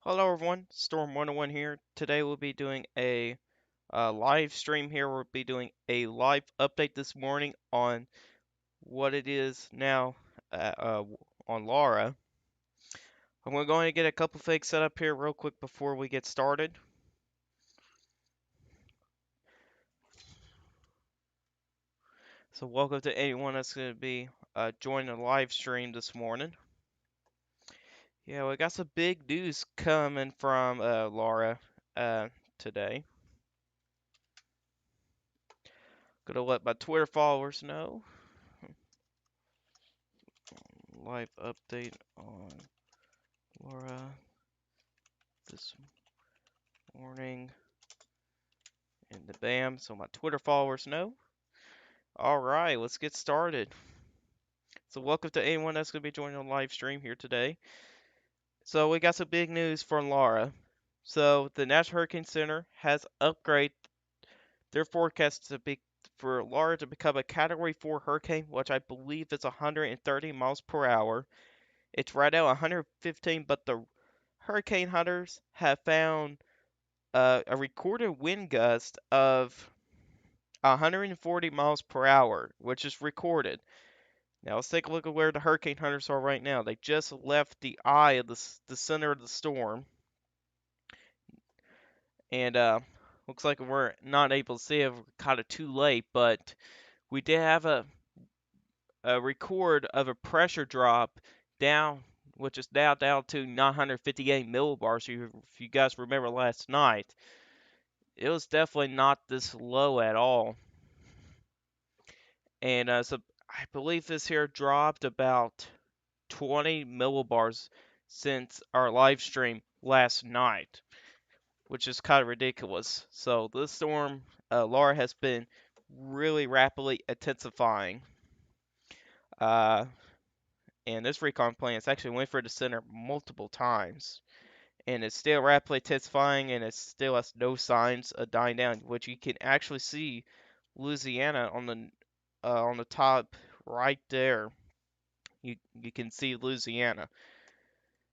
Hello everyone, Storm 101 here. Today we'll be doing a live stream here. We'll be doing a live update this morning on what it is now on Laura. I'm going to get a couple things set up here real quick before we get started. So welcome to anyone that's going to be joining the live stream this morning. Yeah, we got some big news coming from Laura today. Gonna let my Twitter followers know. Live update on Laura this morning in the BAM so my Twitter followers know. Alright, let's get started. So welcome to anyone that's going to be joining on live stream here today. So we got some big news from Laura. So the National Hurricane Center has upgraded their forecast to be for Laura to become a Category 4 hurricane, which I believe is 130 miles per hour. It's right now 115, but the hurricane hunters have found a recorded wind gust of 140 miles per hour, which is recorded. Now let's take a look at where the hurricane hunters are right now. They just left the eye of the center of the storm, and looks like we're not able to see it. We're kind of too late, but we did have a record of a pressure drop down, which is now down to 958 millibars. If you guys remember last night, it was definitely not this low at all. And so I believe this here dropped about 20 millibars since our live stream last night, which is kind of ridiculous. So this storm, Laura, has been really rapidly intensifying. Uh, and this recon plane has actually went for the center multiple times. And it's still rapidly intensifying, and it still has no signs of dying down, which you can actually see Louisiana on the top right there. You can see Louisiana.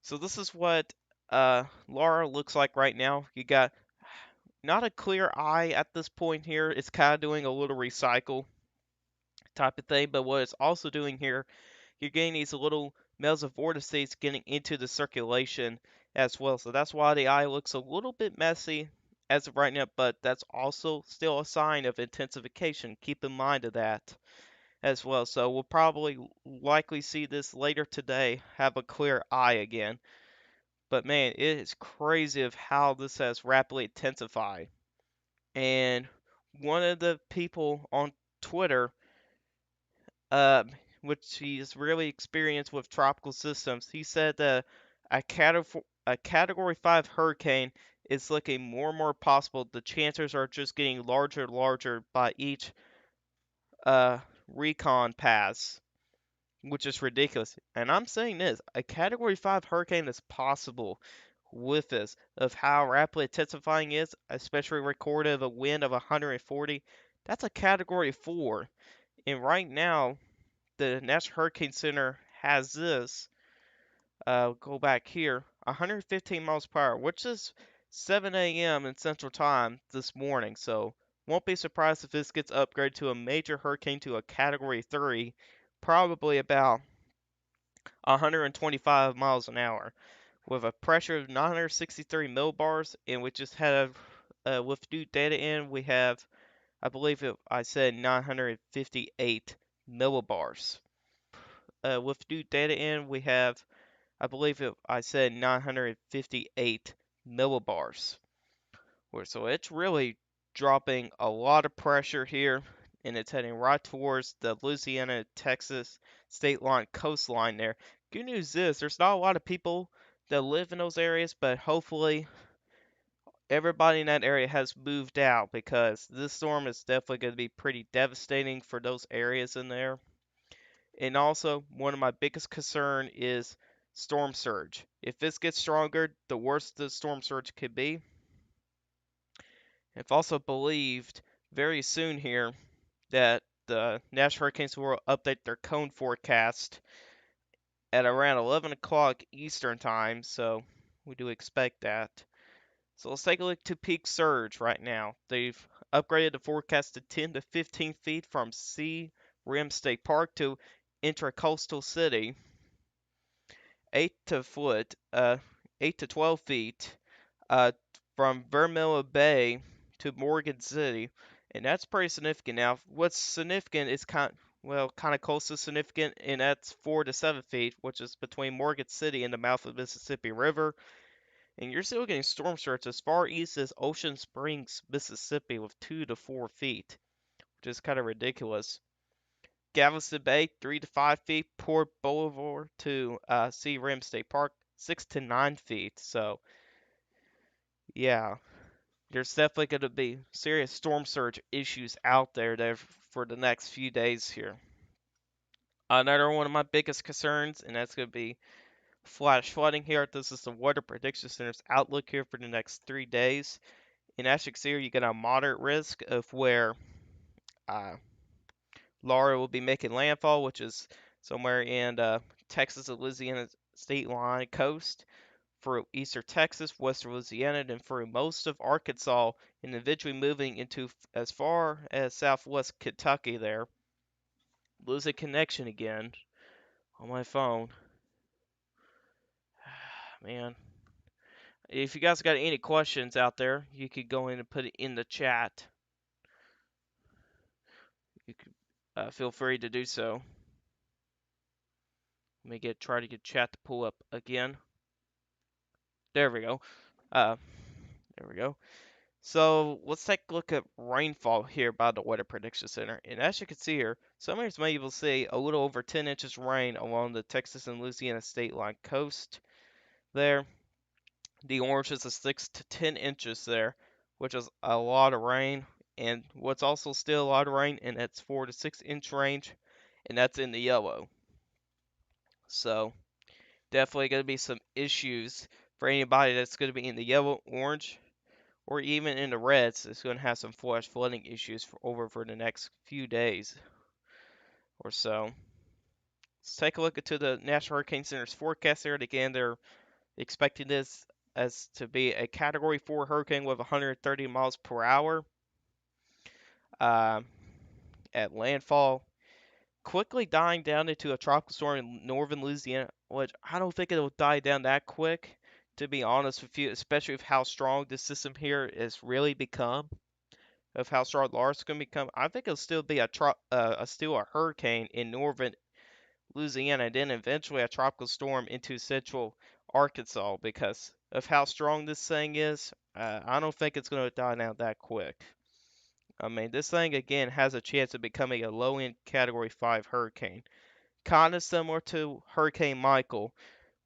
So this is what Laura looks like right now. You got not a clear eye at this point here. It's kind of doing a little recycle type of thing, but what it's also doing here, you're getting these little melts of vortices getting into the circulation as well. So that's why the eye looks a little bit messy as of right now, but that's also still a sign of intensification. Keep in mind of that as well. So we'll probably likely see this later today have a clear eye again. But man, it is crazy of how this has rapidly intensified. And one of the people on Twitter, uh, which he's really experienced with tropical systems, he said that a Category 5 hurricane is looking more and more possible. The chances are just getting larger and larger by each uh, recon pass, which is ridiculous. And I'm saying this, a Category 5 hurricane is possible with this, of how rapidly intensifying is, especially recorded of a wind of 140. That's a Category 4. And right now, the National Hurricane Center has this, go back here, 115 miles per hour, which is 7 a.m. in Central Time this morning. So won't be surprised if this gets upgraded to a major hurricane to a Category 3, probably about 125 miles an hour, with a pressure of 963 millibars, and we just have, with new data in, we have, I believe I said 958 millibars. With new data in, we have, I believe I said 958 millibars. So it's really dropping a lot of pressure here, and it's heading right towards the Louisiana, Texas state line coastline there. Good news is there's not a lot of people that live in those areas, but hopefully everybody in that area has moved out, because this storm is definitely going to be pretty devastating for those areas in there. And also, one of my biggest concern is storm surge. If this gets stronger, the worse the storm surge could be. I've also believed very soon here that the National Hurricanes will update their cone forecast at around 11 o'clock Eastern time. So We do expect that. So let's take a look to peak surge right now. They've upgraded the forecast to 10 to 15 feet from Sea Rim State Park to Intracoastal City, 8 to 12 feet uh, from Vermilion Bay to Morgan City, and that's pretty significant. Now, what's significant is kind of close to significant, and that's 4 to 7 feet, which is between Morgan City and the mouth of the Mississippi River. And you're still getting storm surge as far east as Ocean Springs, Mississippi, with 2 to 4 feet, which is kind of ridiculous. Galveston Bay, 3 to 5 feet. Port Boulevard to Sea Rim State Park, 6 to 9 feet. So, yeah, there's definitely going to be serious storm surge issues out there for the next few days here. Another one of my biggest concerns, and that's going to be flash flooding here. This is the Weather Prediction Center's outlook here for the next 3 days. In Essex here, you get a moderate risk of where uh, Laura will be making landfall, which is somewhere in Texas and Louisiana state line coast, through eastern Texas, western Louisiana, and through most of Arkansas, and eventually moving into as far as southwest Kentucky there. Losing connection again on my phone. Man. If you guys got any questions out there, you could go in and put it in the chat. You could feel free to do so. Let me try to get chat to pull up again. There we go. Uh, there we go. So let's take a look at rainfall here by the Weather Prediction Center. And as you can see here, some areas may even see a little over 10 inches rain along the Texas and Louisiana state line coast there. The orange is a 6 to 10 inches there, which is a lot of rain. And what's also still a lot of rain, and that's 4 to 6 inch range, and that's in the yellow. So definitely going to be some issues for anybody that's going to be in the yellow, orange, or even in the reds. It's going to have some flash flooding issues for the next few days or so. Let's take a look into the National Hurricane Center's forecast there. And again, they're expecting this as to be a Category 4 hurricane with 130 miles per hour uh, at landfall, quickly dying down into a tropical storm in northern Louisiana, which I don't think it'll die down that quick, to be honest with you, especially with how strong this system here has really become, of how strong Laura's going to become. I think it'll still be still a hurricane in northern Louisiana, and then eventually a tropical storm into central Arkansas because of how strong this thing is. I don't think it's going to die down that quick. I mean, this thing again has a chance of becoming a low-end Category 5 hurricane, kind of similar to Hurricane Michael,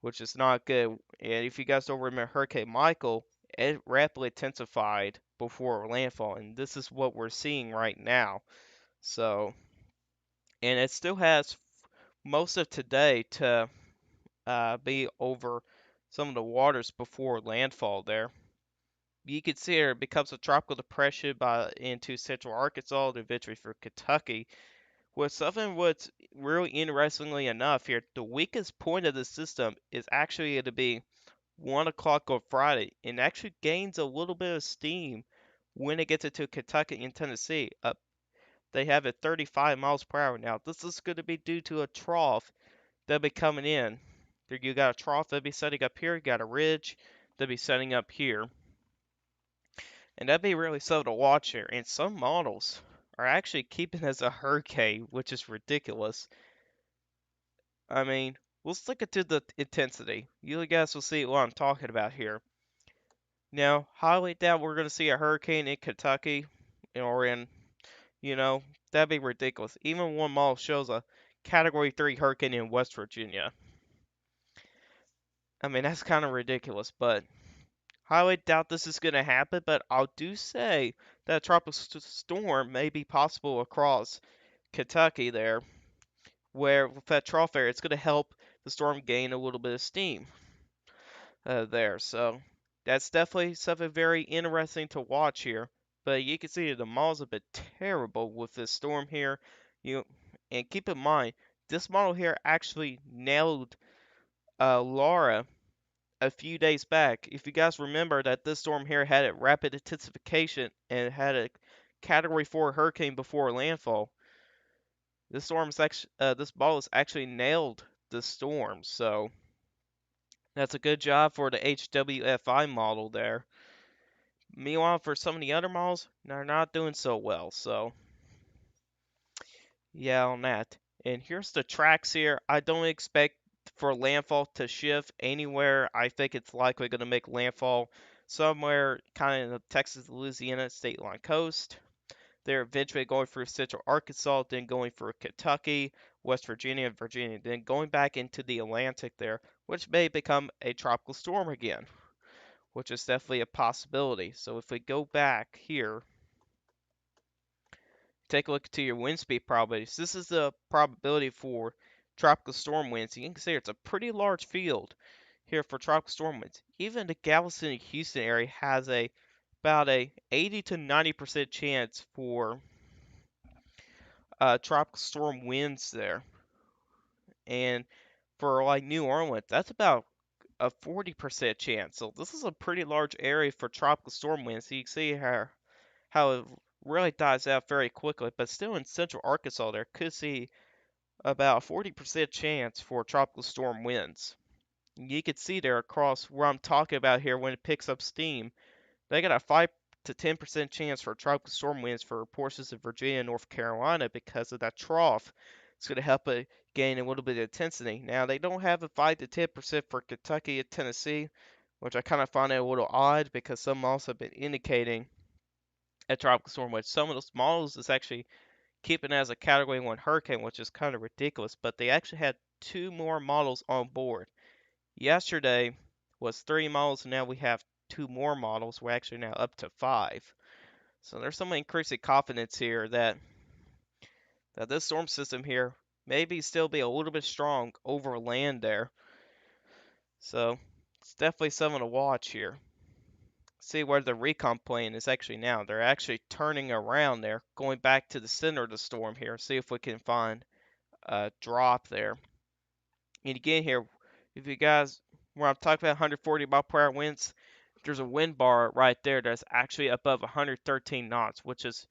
which is not good. And if you guys don't remember Hurricane Michael, it rapidly intensified before landfall, and this is what we're seeing right now. So, and it still has most of today to be over some of the waters before landfall there. You can see here it becomes a tropical depression into central Arkansas, and eventually for Kentucky. With something what's really interestingly enough here, the weakest point of the system is actually going to be 1 o'clock on Friday, and actually gains a little bit of steam when it gets into Kentucky and Tennessee. They have it 35 miles per hour now. This is going to be due to a trough that'll be coming in. You got a trough that'll be setting up here, you got a ridge that'll be setting up here. And that'd be really something to watch here. And some models are actually keeping it as a hurricane, which is ridiculous. I mean, let's look into the intensity. You guys will see what I'm talking about here. Now, highly doubt we're going to see a hurricane in Kentucky or that'd be ridiculous. Even one model shows a Category 3 hurricane in West Virginia. I mean, that's kind of ridiculous, but highly doubt this is going to happen, but I do say that a tropical storm may be possible across Kentucky there, where with that trough area, it's going to help the storm gain a little bit of steam there. So that's definitely something very interesting to watch here. But you can see the models have been terrible with this storm here. And keep in mind, this model here actually nailed Laura a few days back. If you guys remember that this storm here had a rapid intensification and had a Category 4 hurricane before landfall. This ball has actually nailed the storm, so that's a good job for the HWFI model there. Meanwhile, for some of the other models, they're not doing so well, so yeah, on that. And here's the tracks here. I don't expect for landfall to shift anywhere. I think it's likely going to make landfall somewhere kind of in the Texas, Louisiana state line coast. They're eventually going through central Arkansas, then going through Kentucky, West Virginia, and Virginia, then going back into the Atlantic there, which may become a tropical storm again, which is definitely a possibility. So if we go back here, take a look to your wind speed probabilities. This is the probability for tropical storm winds. You can see it's a pretty large field here for tropical storm winds. Even the Galveston and Houston area has about a 80 to 90% chance for tropical storm winds there. And for like New Orleans, that's about a 40% chance. So this is a pretty large area for tropical storm winds. So you can see how it really dies out very quickly. But still in central Arkansas, there could see about 40% chance for tropical storm winds. You can see there across where I'm talking about here when it picks up steam, they got a 5 to 10% chance for tropical storm winds for portions of Virginia and North Carolina because of that trough. It's going to help it gain a little bit of intensity. Now, they don't have a 5 to 10% for Kentucky and Tennessee, which I kind of find it a little odd because some models have been indicating a tropical storm wind. Some of those models is actually keeping it as a Category 1 hurricane, which is kind of ridiculous, but they actually had two more models on board. Yesterday was 3 models, and now we have 2 more models. We're actually now up to 5. So there's some increasing confidence here that this storm system here maybe still be a little bit strong over land there. So it's definitely something to watch here. See where the recon plane is actually now. They're actually turning around there, going back to the center of the storm here. See if we can find a drop there. And again here, if you guys, where I'm talking about 140 mile per hour winds, there's a wind bar right there that's actually above 113 knots, which is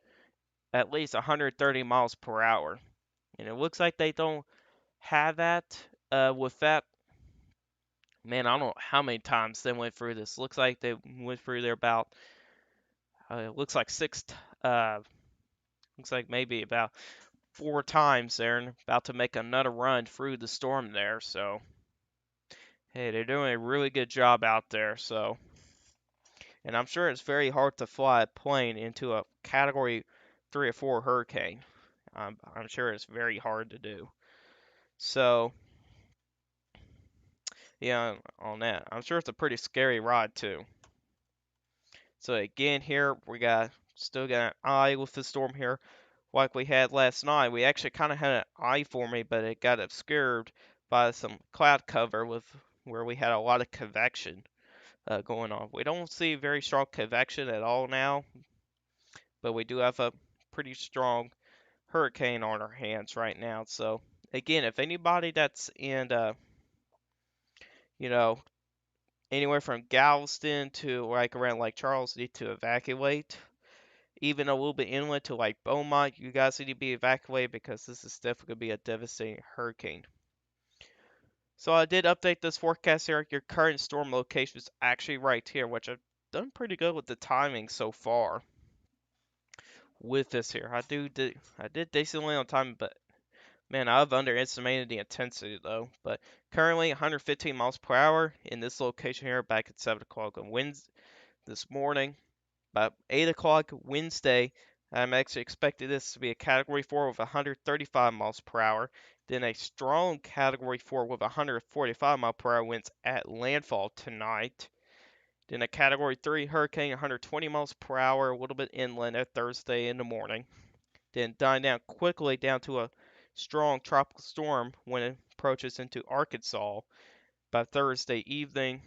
at least 130 miles per hour. And it looks like they don't have that with that. Man, I don't know how many times they went through this. Looks like they went through there about, it looks like looks like maybe about 4 times there, and about to make another run through the storm there. So, hey, they're doing a really good job out there. So, and I'm sure it's very hard to fly a plane into a Category 3 or 4 hurricane. I'm sure it's very hard to do. So, yeah, on that, I'm sure it's a pretty scary ride too. So again, here we still got an eye with the storm here, like we had last night. We actually kind of had an eye for me, but it got obscured by some cloud cover with where we had a lot of convection going on. We don't see very strong convection at all now, but we do have a pretty strong hurricane on our hands right now. So again, if anybody that's in, you know, anywhere from Galveston to like around Lake Charles need to evacuate, even a little bit inland to like Beaumont, you guys need to be evacuated because this is definitely going to be a devastating hurricane. So I did update this forecast here. Your current storm location is actually right here, which I've done pretty good with the timing so far with this here. I did decently on time, but man, I've underestimated the intensity though. But currently 115 miles per hour in this location here back at 7 o'clock on Wednesday this morning. About 8 o'clock Wednesday, I'm actually expecting this to be a Category 4 with 135 miles per hour. Then a strong Category 4 with 145 mile per hour winds at landfall tonight. Then a Category 3 hurricane, 120 miles per hour, a little bit inland at Thursday in the morning. Then dying down quickly down to a strong tropical storm when it approaches into Arkansas by Thursday evening.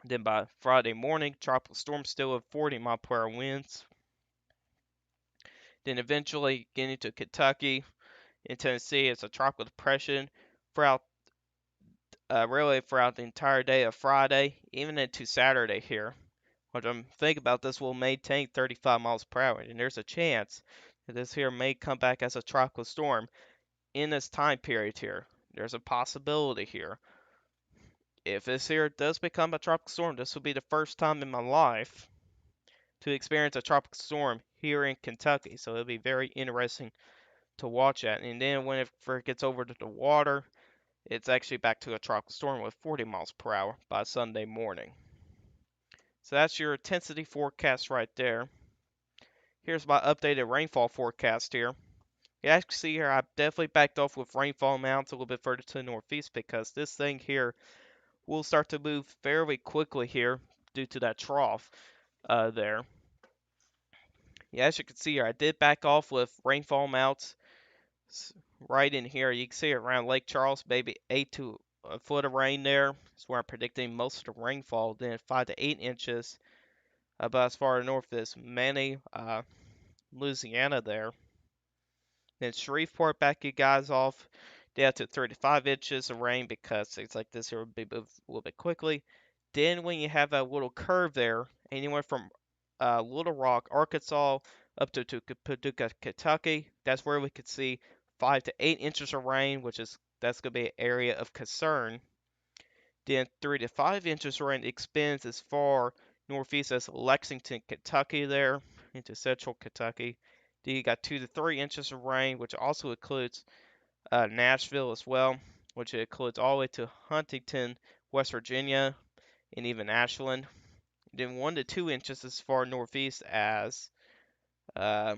Then by Friday morning, tropical storm still at 40 mile per hour winds. Then eventually getting to Kentucky and Tennessee, it's a tropical depression throughout really throughout the entire day of Friday, even into Saturday here. Which I'm thinking about this will maintain 35 miles per hour, and there's a chance that this here may come back as a tropical storm in this time period here. There's a possibility here. If this here does become a tropical storm, this will be the first time in my life to experience a tropical storm here in Kentucky. So it'll be very interesting to watch that. And then whenever it gets over to the water, it's actually back to a tropical storm with 40 miles per hour by Sunday morning. So that's your intensity forecast right there. Here's my updated rainfall forecast here. You actually see here I definitely backed off with rainfall amounts a little bit further to the northeast because this thing here will start to move fairly quickly here due to that trough there. Yeah, as you can see here, I did back off with rainfall amounts right in here. You can see it around Lake Charles, maybe 8 to a foot of rain there. That's where I'm predicting most of the rainfall. Then 5 to 8 inches about as far north as Manny, Louisiana there. Then Shreveport back you guys off down to 35 inches of rain because things like this here will be moved a little bit quickly. Then when you have a little curve there, anywhere from Little Rock, Arkansas, up to Paducah, Kentucky, that's where we could see 5 to 8 inches of rain, that's going to be an area of concern. Then 3 to 5 inches of rain extends as far northeast as Lexington, Kentucky there into central Kentucky. Then you got 2 to 3 inches of rain, which also includes Nashville as well, which includes all the way to Huntington, West Virginia, and even Ashland. Then 1 to 2 inches as far northeast as uh,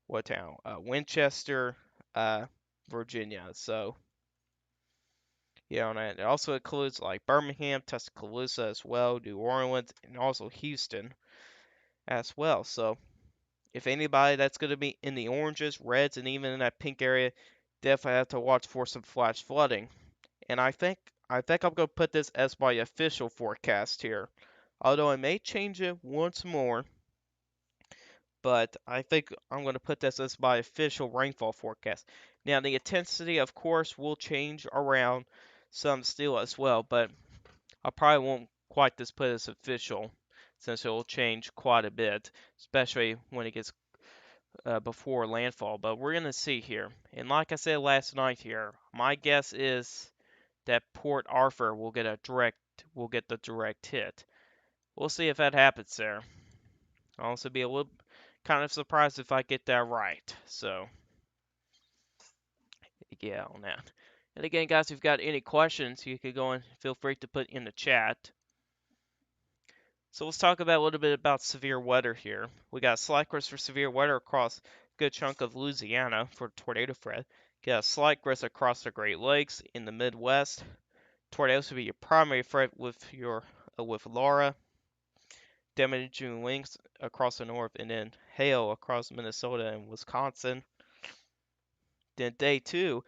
what town? Winchester, Virginia. So yeah, and it also includes like Birmingham, Tuscaloosa as well, New Orleans, and also Houston as well. So if anybody that's going to be in the oranges, reds, and even in that pink area, definitely have to watch for some flash flooding. And I think I'm going to put this as my official forecast here. Although I may change it once more, but I think I'm going to put this as my official rainfall forecast. Now, the intensity, of course, will change around some still as well, but I probably won't quite just put it as official since it will change quite a bit, especially when it gets before landfall. But we're going to see here. And like I said last night here, my guess is that Port Arthur will get the direct hit. We'll see if that happens there. I'll also be a little kind of surprised if I get that right. So yeah, on that. And again, guys, if you've got any questions, you could go and feel free to put in the chat. So let's talk about a little bit about severe weather here. We got slight risk for severe weather across a good chunk of Louisiana for tornado threat. Got a slight risk across the Great Lakes in the Midwest. Tornadoes will be your primary threat with Laura. Damaging winds across the north, and then hail across Minnesota and Wisconsin. Then day 2.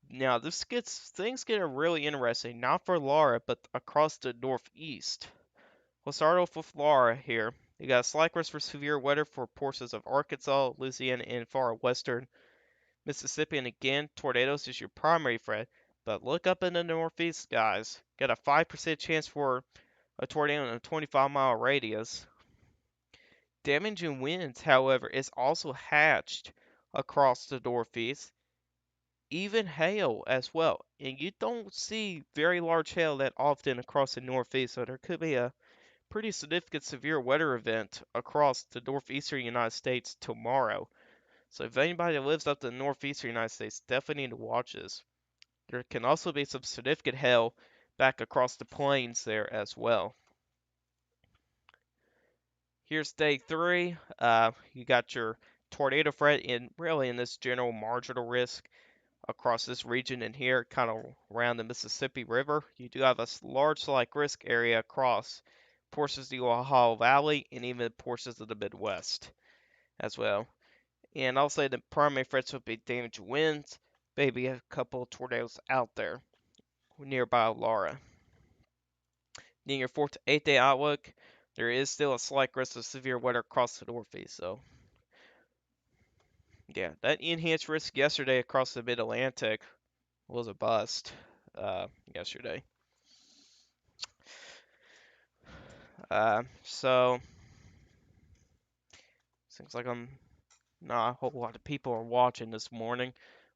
Now things get really interesting, not for Laura, but across the northeast. We'll start off with Laura here. You got a slight risk for severe weather for portions of Arkansas, Louisiana, and far western Mississippi. And again, tornadoes is your primary threat. But look up in the northeast, guys. Got a 5% chance for a tornado in a 25-mile radius. Damaging winds, however, is also hatched across the northeast. Even hail as well. And you don't see very large hail that often across the northeast, so there could be a pretty significant severe weather event across the northeastern United States tomorrow. So if anybody that lives up to the northeastern United States, definitely need to watch this. There can also be some significant hail back across the plains there as well. Here's day 3. You got your tornado threat in this general marginal risk across this region in here, kind of around the Mississippi River. You do have a large slight risk area across portions of the Ohio Valley and even portions of the Midwest as well. And I'll say the primary threats would be damaging winds, maybe a couple of tornadoes out there nearby Laura. In your 4 to 8 day outlook, there is still a slight risk of severe weather across the Northeast. So, yeah, that enhanced risk yesterday across the Mid Atlantic was a bust yesterday. So seems like not a whole lot of people are watching this morning,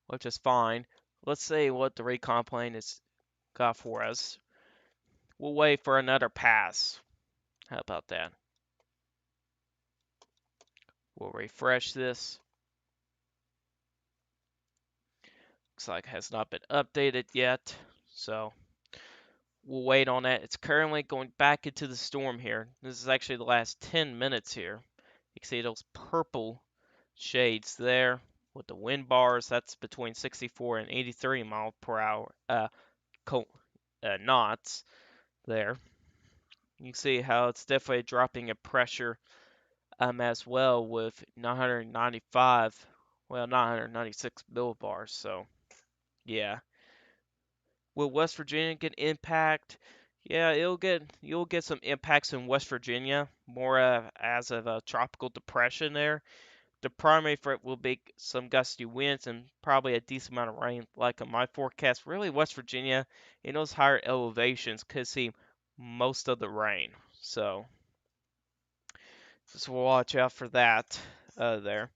which is fine. Let's see what the recon plane has got for us. We'll wait for another pass. How about that? We'll refresh this. Looks like it has not been updated yet, so we'll wait on that. It's currently going back into the storm here. This is actually the last 10 minutes here. You can see those purple shades there with the wind bars. That's between 64 and 83 mile per hour knots there. You can see how it's definitely dropping in pressure as well with 995, well 996 millibars. So yeah, will West Virginia get impact? Yeah, you'll get some impacts in West Virginia more as of a tropical depression there. The primary threat will be some gusty winds and probably a decent amount of rain, like in my forecast. Really, West Virginia in those higher elevations could see most of the rain. So just watch out for that there.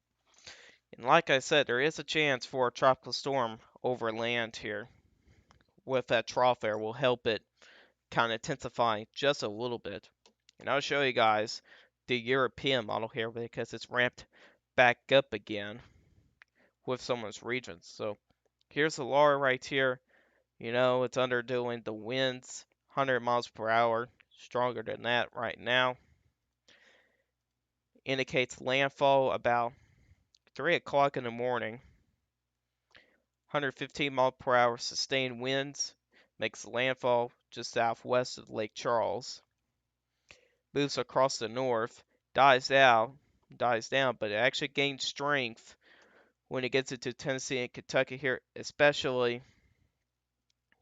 And like I said, there is a chance for a tropical storm over land here. With that trough there will help it kind of intensify just a little bit. And I'll show you guys the European model here because it's ramped back up again with some of those regions. So here's the Laura right here. You know, it's underdoing the winds, 100 miles per hour, stronger than that right now. Indicates landfall about 3 o'clock in the morning. 115 mile per hour sustained winds makes landfall just southwest of Lake Charles. Moves across the north, dies down, but it actually gains strength when it gets into Tennessee and Kentucky here, especially.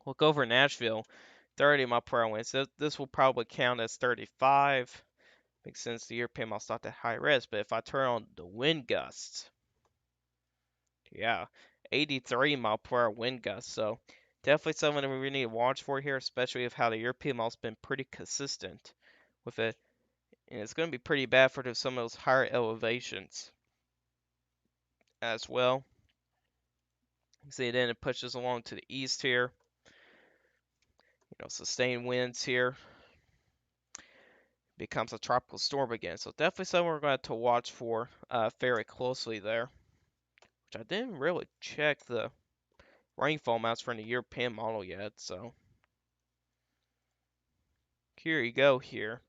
Look over Nashville, 30 mile per hour winds. This will probably count as 35. Makes sense, the European model's not that high risk, but if I turn on the wind gusts, yeah, 83 mile per hour wind gusts. So definitely something that we need to watch for here, especially with how the European model's been pretty consistent with it. And it's going to be pretty bad for some of those higher elevations as well. You see, then it pushes along to the east here. You know, sustained winds here. Becomes a tropical storm again. So definitely something we're going to have to watch for very closely there. Which I didn't really check the rainfall amounts from the European model yet. So here you go here.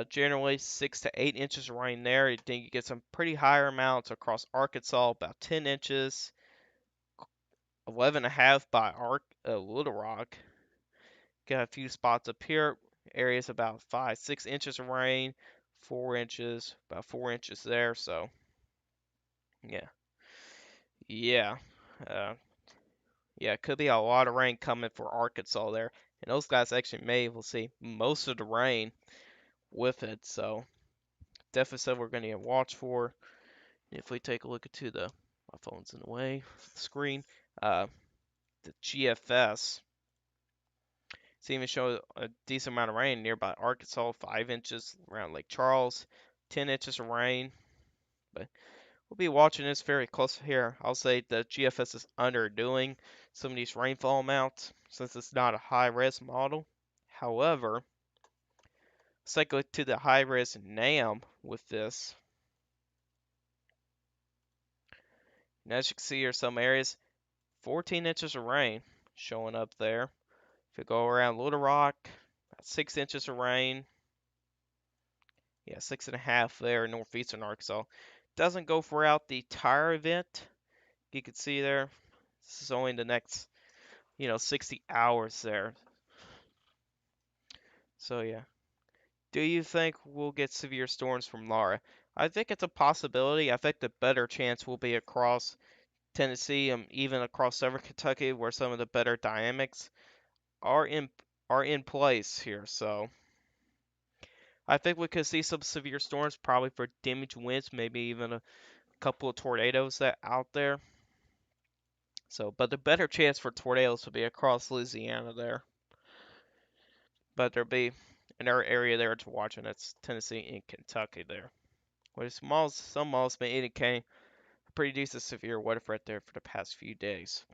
Generally 6 to 8 inches of rain there. You think you get some pretty higher amounts across Arkansas, about 10 inches. 11.5 by Little Rock. Got a few spots up here. Areas about 5, 6 inches of rain. 4 inches, about 4 inches there. So yeah, yeah, uh, yeah. It could be a lot of rain coming for Arkansas there, and those guys actually may will see most of the rain with it. So definitely something we're going to watch for. If we take a look into my phone's in the way, the screen, the GFS. It's even showing a decent amount of rain nearby Arkansas, 5 inches around Lake Charles, 10 inches of rain. But we'll be watching this very close here. I'll say the GFS is underdoing some of these rainfall amounts since it's not a high-res model. However, let's take a look to the high-res NAM with this. And as you can see here, some areas, 14 inches of rain showing up there. If you go around Little Rock, about 6 inches of rain. Yeah, 6.5 there in northeastern Arkansas. Doesn't go throughout the entire event. You can see there. This is only the next, 60 hours there. So yeah. Do you think we'll get severe storms from Laura? I think it's a possibility. I think the better chance will be across Tennessee and even across southern Kentucky where some of the better dynamics are in place here. So I think we could see some severe storms, probably for damaged winds, maybe even a couple of tornadoes that out there. So, but the better chance for tornadoes would be across Louisiana there. But there'll be another area there to watch, and that's Tennessee and Kentucky there. With some malls may indicate a pretty decent severe weather threat there for the past few days.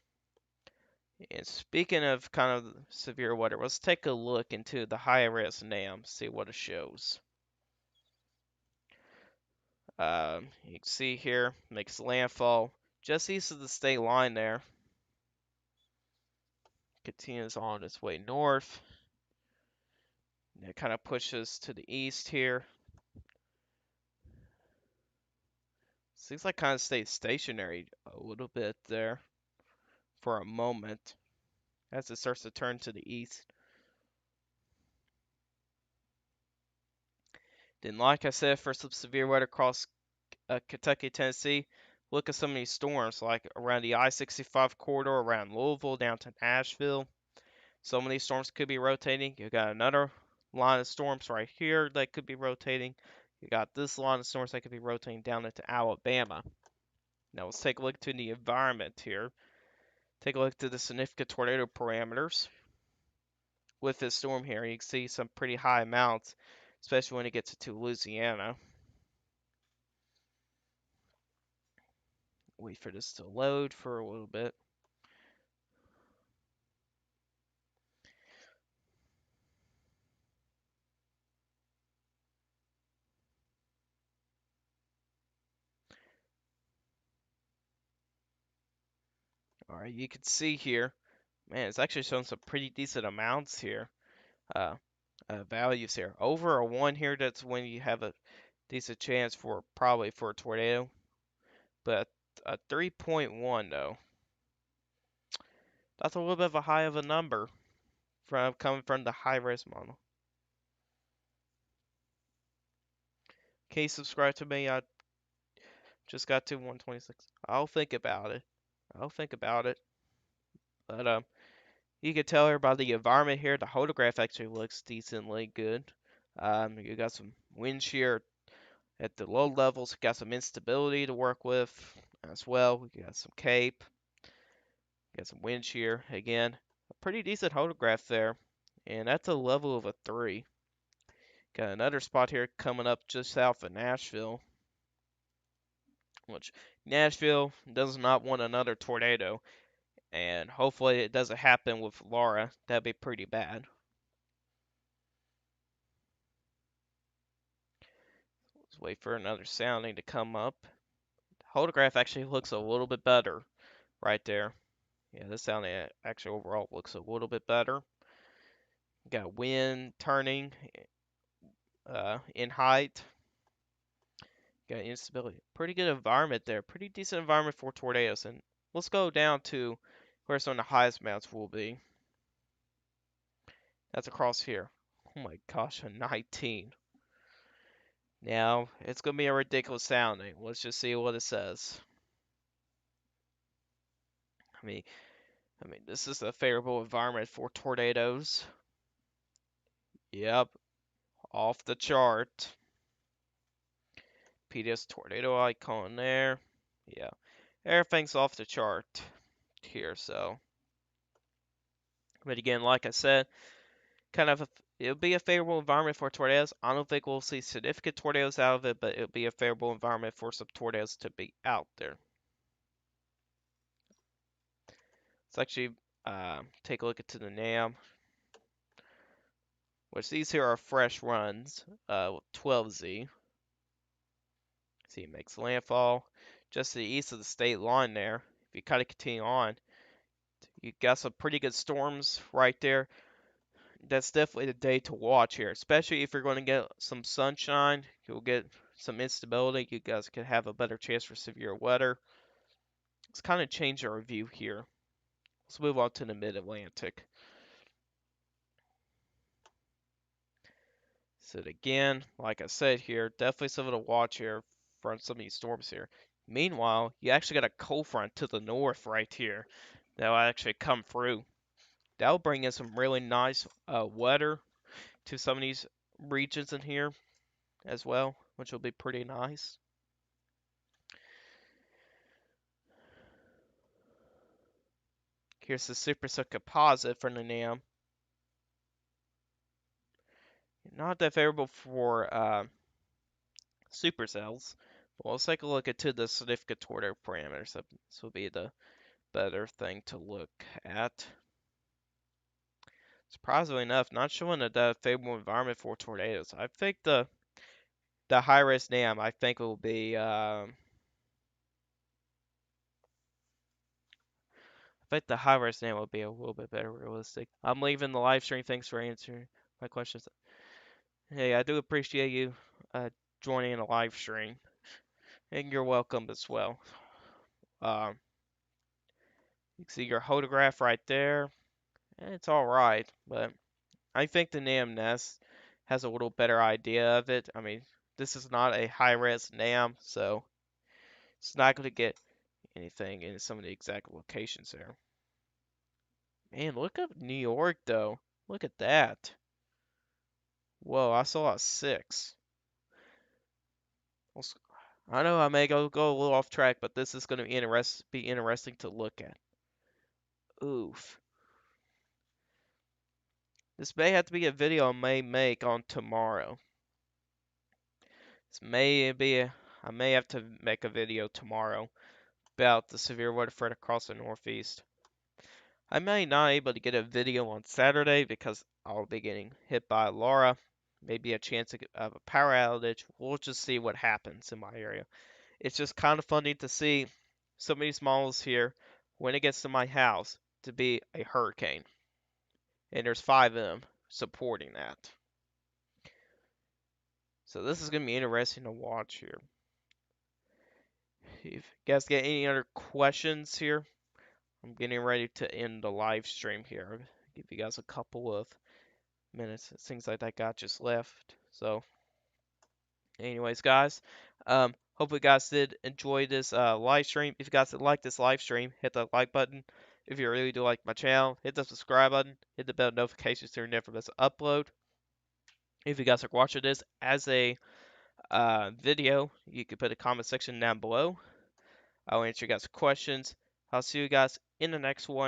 And speaking of kind of severe weather, let's take a look into the high-res NAM, see what it shows. You can see here, makes landfall just east of the state line there. Continues on its way north. And it kind of pushes to the east here. Seems like kind of stayed stationary a little bit there for a moment as it starts to turn to the east. Then, like I said, for some severe weather across Kentucky, Tennessee, look at some of these storms, like around the I-65 corridor, around Louisville, down to Nashville. Some of these storms could be rotating. You got another line of storms right here that could be rotating. You got this line of storms that could be rotating down into Alabama. Now let's take a look to the environment here. Take a look to the significant tornado parameters. With this storm here, you can see some pretty high amounts, especially when it gets to Louisiana. Wait for this to load for a little bit. Alright, you can see here, man, it's actually showing some pretty decent amounts here. Uh, Values here. Over a 1 here, that's when you have a decent chance for probably for a tornado. But a 3.1 though, that's a little bit of a high of a number from coming from the high risk model. Can you subscribe to me? I just got to 126. I'll think about it. I'll think about it. But you can tell here by the environment here, the photograph actually looks decently good. You got some wind shear at the low levels, got some instability to work with as well. We got some cape, got some wind shear again. A pretty decent photograph there, and that's a level of a 3. Got another spot here coming up just south of Nashville, which Nashville does not want another tornado, and hopefully it doesn't happen with Laura. That'd be pretty bad. Let's wait for another sounding to come up. The photograph actually looks a little bit better right there. Yeah, this sounding actually overall looks a little bit better. Got wind turning in height. Got instability. Pretty good environment there. Pretty decent environment for tornadoes. And let's go down to where some of the highest amounts will be. That's across here. Oh my gosh, a 19. Now, it's going to be a ridiculous sounding. Let's just see what it says. I mean, this is a favorable environment for tornadoes. Yep, off the chart. PDS tornado icon there. Yeah, everything's off the chart here, so. But again, like I said, kind of it'll be a favorable environment for tornadoes. I don't think we'll see significant tornadoes out of it, but it'll be a favorable environment for some tornadoes to be out there. Let's actually take a look into the NAM, which these here are fresh runs, 12Z. See, it makes landfall just to the east of the state line there. If you kind of continue on, you got some pretty good storms right there. That's definitely the day to watch here, especially if you're going to get some sunshine. You'll get some instability. You guys could have a better chance for severe weather. Let's kind of change our view here. Let's move on to the mid-Atlantic. So again, like I said here, definitely something to watch here from some of these storms here. Meanwhile, you actually got a cold front to the north right here that will actually come through. That'll bring in some really nice weather to some of these regions in here as well, which will be pretty nice. Here's the supercell composite for the NAM. Not that favorable for supercells. But let's take a look into the significant tornado parameters. This will be the better thing to look at. Surprisingly enough, not showing a favorable environment for tornadoes. I think the high risk NAM I think will be I think the high risk NAM will be a little bit better realistic. I'm leaving the live stream. Thanks for answering my questions. Hey, I do appreciate you joining the live stream, and you're welcome as well. Um, you can see your photograph right there. It's all right, but I think the NAM Nest has a little better idea of it. I mean, this is not a high-res NAM, so it's not going to get anything in some of the exact locations there. Man, look up New York, though. Look at that. Whoa, I saw a 6. I know I may go a little off track, but this is going to be interesting to look at. Oof. This may have to be a video I may make on tomorrow. I may have to make a video tomorrow about the severe weather threat across the Northeast. I may not be able to get a video on Saturday because I'll be getting hit by Laura. Maybe a chance of a power outage. We'll just see what happens in my area. It's just kind of funny to see some of these models here when it gets to my house to be a hurricane. And there's 5 of them supporting that. So this is going to be interesting to watch here. If you guys get any other questions here, I'm getting ready to end the live stream here. I'll give you guys a couple of minutes. It seems like that guy just left. So, anyways, guys, hope you guys did enjoy this live stream. If you guys did like this live stream, hit the like button. If you really do like my channel, hit the subscribe button. Hit the bell notifications to never miss an upload. If you guys are watching this as a video, you can put a comment section down below. I'll answer you guys' questions. I'll see you guys in the next one.